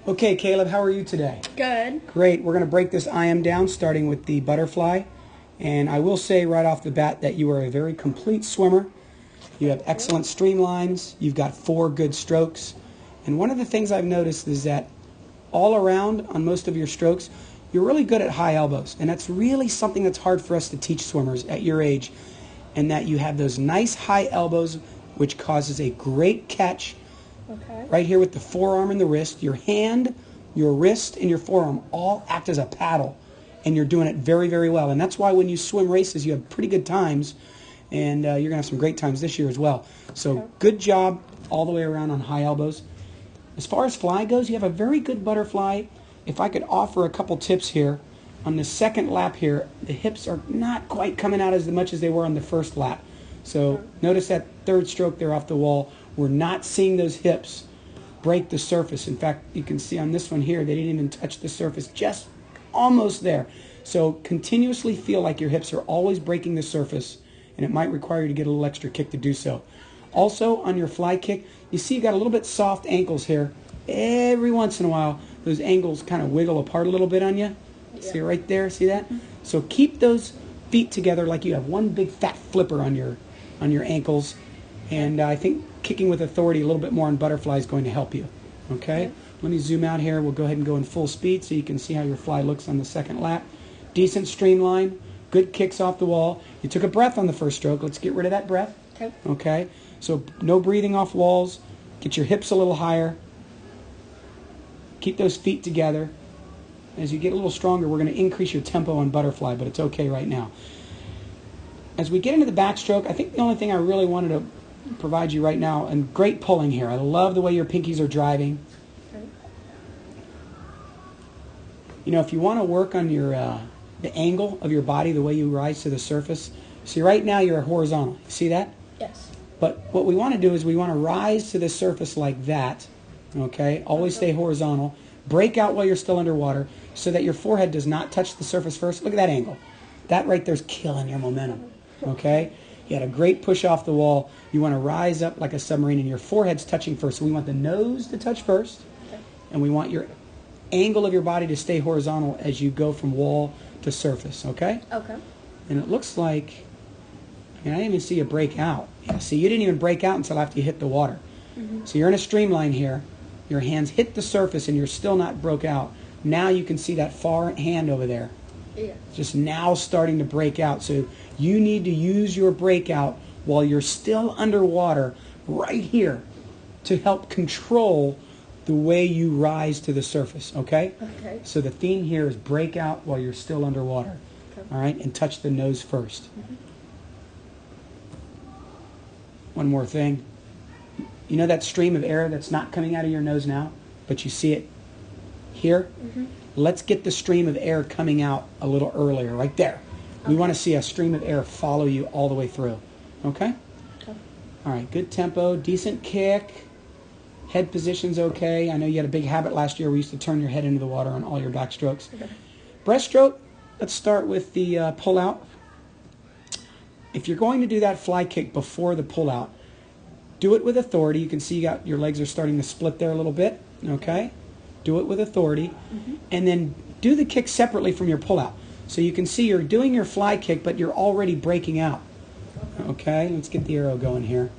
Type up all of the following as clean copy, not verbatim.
Okay, Caleb, how are you today? Good. Great. We're going to break this IM down, starting with the butterfly. And I will say right off the bat that you are a very complete swimmer. You have excellent streamlines. You've got 4 good strokes. And one of the things I've noticed is that all around on most of your strokes, you're really good at high elbows. And that's really something that's hard for us to teach swimmers at your age. And that you have those nice high elbows, which causes a great catch. Okay. Right here with the forearm and the wrist. Your hand, your wrist, and your forearm all act as a paddle. And you're doing it very, very well. And that's why when you swim races, you have pretty good times. And you're going to have some great times this year as well. So good job all the way around on high elbows. As far as fly goes, you have a very good butterfly. If I could offer a couple tips here. On the second lap here, the hips are not quite coming out as much as they were on the first lap. So notice that third stroke there off the wall. We're not seeing those hips break the surface. In fact, you can see on this one here, they didn't even touch the surface, just almost there. So continuously feel like your hips are always breaking the surface, and it might require you to get a little extra kick to do so. Also, on your fly kick, you see you've got a little bit soft ankles here. Every once in a while, those ankles kind of wiggle apart a little bit on you. See it right there? See that? So keep those feet together like you have one big fat flipper on your ankles. And I think kicking with authority a little bit more on butterfly is going to help you. Okay? Let me zoom out here. We'll go ahead and go in full speed so you can see how your fly looks on the second lap. Decent streamline. Good kicks off the wall. You took a breath on the first stroke. Let's get rid of that breath. Okay. Okay? So no breathing off walls. Get your hips a little higher. Keep those feet together. As you get a little stronger, we're going to increase your tempo on butterfly, but it's okay right now. As we get into the backstroke, I think the only thing I really wanted to provide you right now, and great pulling here. I love the way your pinkies are driving. Okay. You know, if you want to work on your the angle of your body, the way you rise to the surface, see right now you're horizontal. See that? Yes. But what we want to do is we want to rise to the surface like that. Okay? Always stay horizontal. Break out while you're still underwater so that your forehead does not touch the surface first. Look at that angle. That right there's killing your momentum. Okay? You had a great push off the wall. You want to rise up like a submarine and your forehead's touching first. So we want the nose to touch first. And we want your angle of your body to stay horizontal as you go from wall to surface. Okay? Okay. And it looks like, I didn't even see you break out. Yeah, see, you didn't even break out until after you hit the water. So you're in a streamline here. Your hands hit the surface and you're still not broke out. Now you can see that far hand over there. Yeah. Just now starting to break out. So you need to use your breakout while you're still underwater right here to help control the way you rise to the surface, okay? Okay. So the theme here is break out while you're still underwater, all right? And touch the nose first. One more thing. You know that stream of air that's not coming out of your nose now, but you see it here? Let's get the stream of air coming out a little earlier, right there. We want to see a stream of air follow you all the way through. Okay? All right, good tempo, decent kick. Head position's okay. I know you had a big habit last year where you used to turn your head into the water on all your backstrokes. Breaststroke, let's start with the pull-out. If you're going to do that fly kick before the pull-out, do it with authority. You can see your legs are starting to split there a little bit. Okay? Do it with authority. And then do the kick separately from your pull-out. So you can see you're doing your fly kick, but you're already breaking out. Okay? Let's get the arrow going here.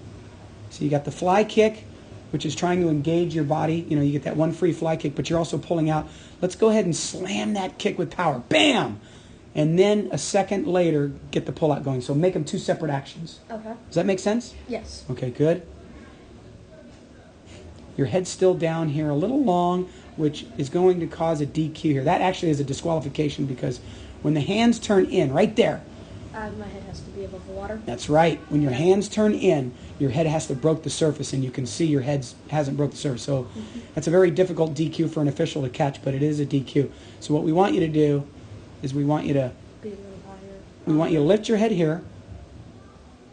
So you got the fly kick, which is trying to engage your body. You know, you get that one free fly kick, but you're also pulling out. Let's go ahead and slam that kick with power. Bam! And then a second later, get the pull-out going. So make them 2 separate actions. Okay. Does that make sense? Yes. Okay, good. Your head's still down here a little long, which is going to cause a DQ here. That actually is a disqualification because when the hands turn in, right there. My head has to be above the water. That's right. When your hands turn in, your head has to broke the surface, and you can see your head hasn't broke the surface. So that's a very difficult DQ for an official to catch, but it is a DQ. So what we want you to do is we want you to Be a little higher. We want you to lift your head here,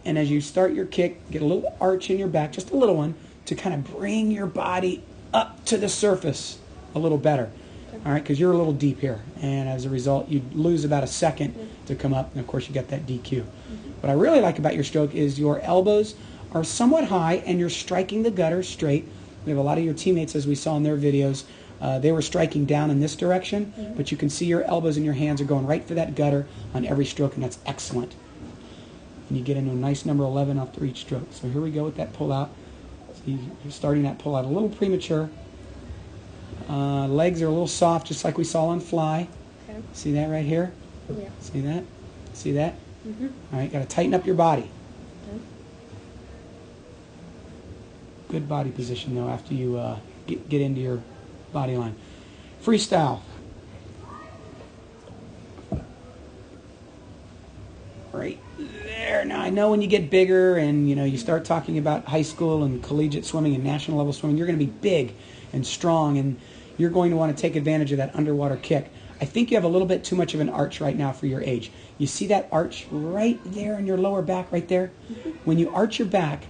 and as you start your kick, get a little arch in your back, just a little one, to kind of bring your body up to the surface a little better. All right, because you're a little deep here, and as a result, you lose about a second to come up, and of course, you got that DQ. What I really like about your stroke is your elbows are somewhat high, and you're striking the gutter straight. We have a lot of your teammates, as we saw in their videos, they were striking down in this direction, but you can see your elbows and your hands are going right for that gutter on every stroke, and that's excellent. And you get into a nice number 11 after each stroke. So here we go with that pull out. So you're starting that pull out a little premature. Legs are a little soft, just like we saw on fly. Okay. See that right here? Yeah. See that? See that? Mm-hmm. All right, got to tighten up your body. Okay. Good body position, though, after you get into your body line. Freestyle. Right there. Now, I know when you get bigger and, you start talking about high school and collegiate swimming and national level swimming, you're going to be big and strong, and you're going to want to take advantage of that underwater kick. I think you have a little bit too much of an arch right now for your age. You see that arch right there in your lower back right there? Mm-hmm. When you arch your back,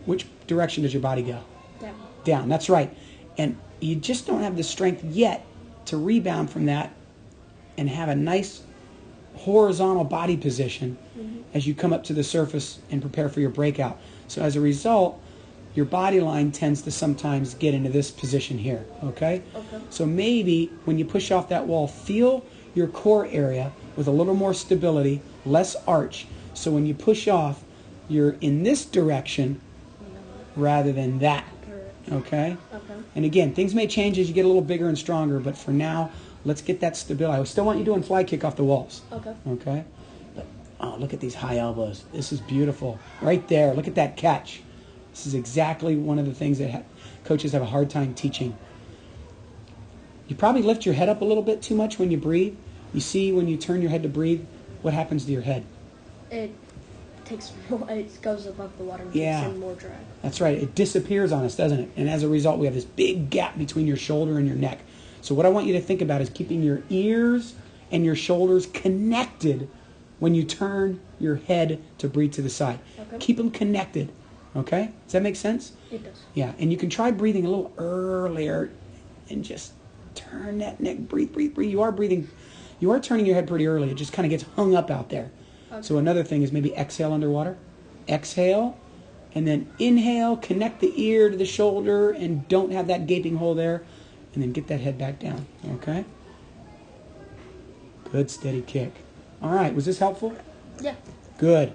which direction does your body go? Down. Down, that's right. And you just don't have the strength yet to rebound from that and have a nice horizontal body position as you come up to the surface and prepare for your breakout. So as a result, your body line tends to sometimes get into this position here, okay? Okay. So maybe when you push off that wall, feel your core area with a little more stability, less arch. So when you push off, you're in this direction rather than that, Correct. okay? Okay. And again, things may change as you get a little bigger and stronger, but for now, let's get that stability. I still want you doing fly kick off the walls, Okay. okay? But, oh, look at these high elbows. This is beautiful. Right there, look at that catch. This is exactly one of the things that coaches have a hard time teaching. You probably lift your head up a little bit too much when you breathe. You see when you turn your head to breathe, what happens to your head? It takes more, it goes above the water and Yeah. takes in more drag. That's right. It disappears on us, doesn't it? And as a result, we have this big gap between your shoulder and your neck. So what I want you to think about is keeping your ears and your shoulders connected when you turn your head to breathe to the side. Okay. Keep them connected. Okay? Does that make sense? It does. Yeah. And you can try breathing a little earlier and just turn that neck. Breathe, breathe, breathe. You are breathing. You are turning your head pretty early. It just kind of gets hung up out there. Okay. So another thing is maybe exhale underwater. Exhale. And then inhale, connect the ear to the shoulder, and don't have that gaping hole there. And then get that head back down, okay? Good, steady kick. All right, was this helpful? Yeah. Good.